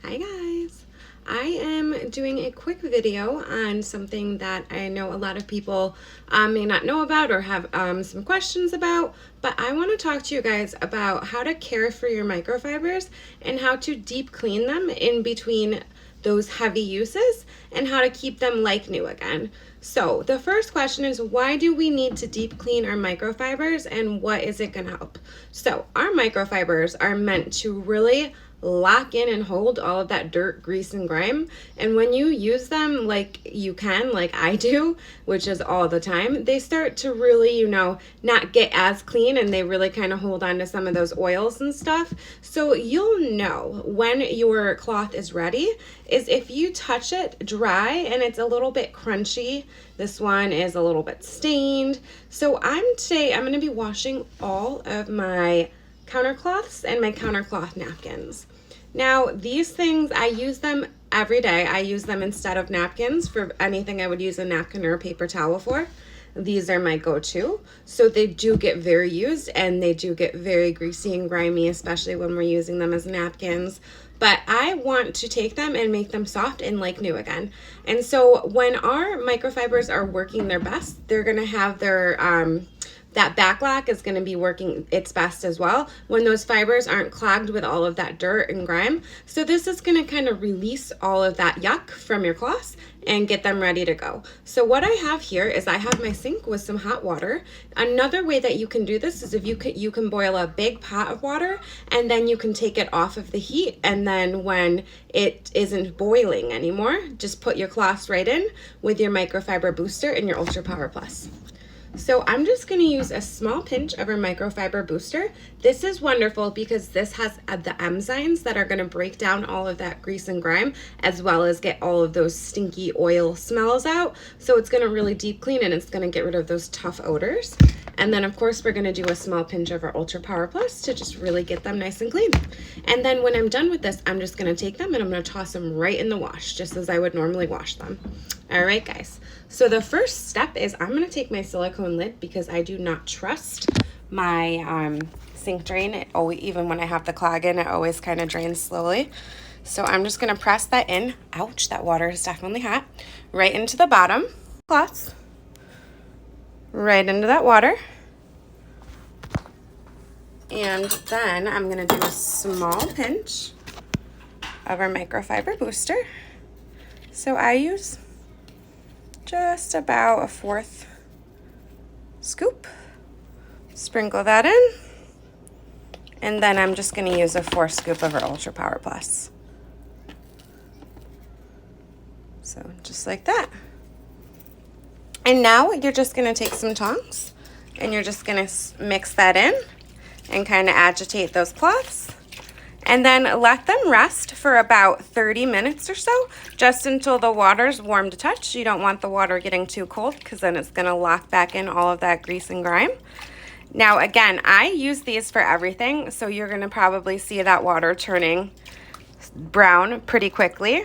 Hi guys! I am doing a quick video on something that I know a lot of people may not know about or have some questions about, but I want to talk to you guys about how to care for your microfibers and how to deep clean them in between those heavy uses and how to keep them like new again. So the first question is, why do we need to deep clean our microfibers and what is it going to help? So our microfibers are meant to really lock in and hold all of that dirt, grease, and grime. And when you use them like you can, like I do, which is all the time, they start to really, not get as clean, and they really kind of hold on to some of those oils and stuff. So you'll know when your cloth is ready is if you touch it dry and it's a little bit crunchy. This one is a little bit stained. So today I'm going to be washing all of my countercloths and my countercloth napkins. Now these things, I use them every day. I use them instead of napkins for anything I would use a napkin or a paper towel for. These are my go-to. So they do get very used and they do get very greasy and grimy, especially when we're using them as napkins. But I want to take them and make them soft and like new again. And so when our microfibers are working their best, they're gonna have their that backlack is going to be working its best as well when those fibers aren't clogged with all of that dirt and grime. So this is going to kind of release all of that yuck from your cloths and get them ready to go. So what I have here is I have my sink with some hot water. Another way that you can do this is if you can boil a big pot of water and then you can take it off of the heat, and then when it isn't boiling anymore, just put your cloths right in with your microfiber booster and your Ultra Power Plus. So I'm just going to use a small pinch of our microfiber booster. This is wonderful because this has the enzymes that are going to break down all of that grease and grime, as well as get all of those stinky oil smells out. So it's going to really deep clean and it's going to get rid of those tough odors. And then of course we're going to do a small pinch of our Ultra Power Plus to just really get them nice and clean. And then when I'm done with this, I'm just going to take them and I'm going to toss them right in the wash, just as I would normally wash them. All right, guys. So the first step is I'm going to take my silicone lid because I do not trust my sink drain. Even when I have the clog in, it always kind of drains slowly. So I'm just going to press that in. Ouch, that water is definitely hot. Right into the bottom cloths. Right into that water. And then I'm going to do a small pinch of our microfiber booster. So I use just about a 1/4 scoop. Sprinkle that in. And then I'm just going to use a 4 scoop of our Ultra Power Plus. So just like that. And now you're just going to take some tongs and you're just going to mix that in and kind of agitate those cloths. And then let them rest for about 30 minutes or so, just until the water's warm to touch. You don't want the water getting too cold because then it's going to lock back in all of that grease and grime. Now, again, I use these for everything, so you're going to probably see that water turning brown pretty quickly.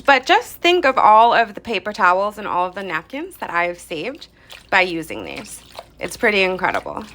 But just think of all of the paper towels and all of the napkins that I've saved by using these. It's pretty incredible.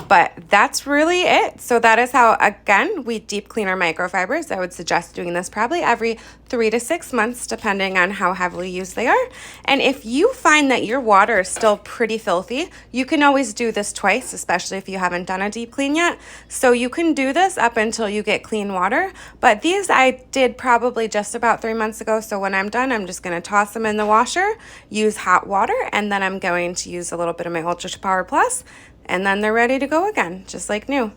But that's really it. So that is how, again, we deep clean our microfibers. I would suggest doing this probably every 3 to 6 months, depending on how heavily used they are. And if you find that your water is still pretty filthy, you can always do this twice, especially if you haven't done a deep clean yet. So you can do this up until you get clean water. But these I did probably just about 3 months ago. So when I'm done, I'm just going to toss them in the washer, use hot water, and then I'm going to use a little bit of my Ultra Power Plus. And then they're ready to go again, just like new.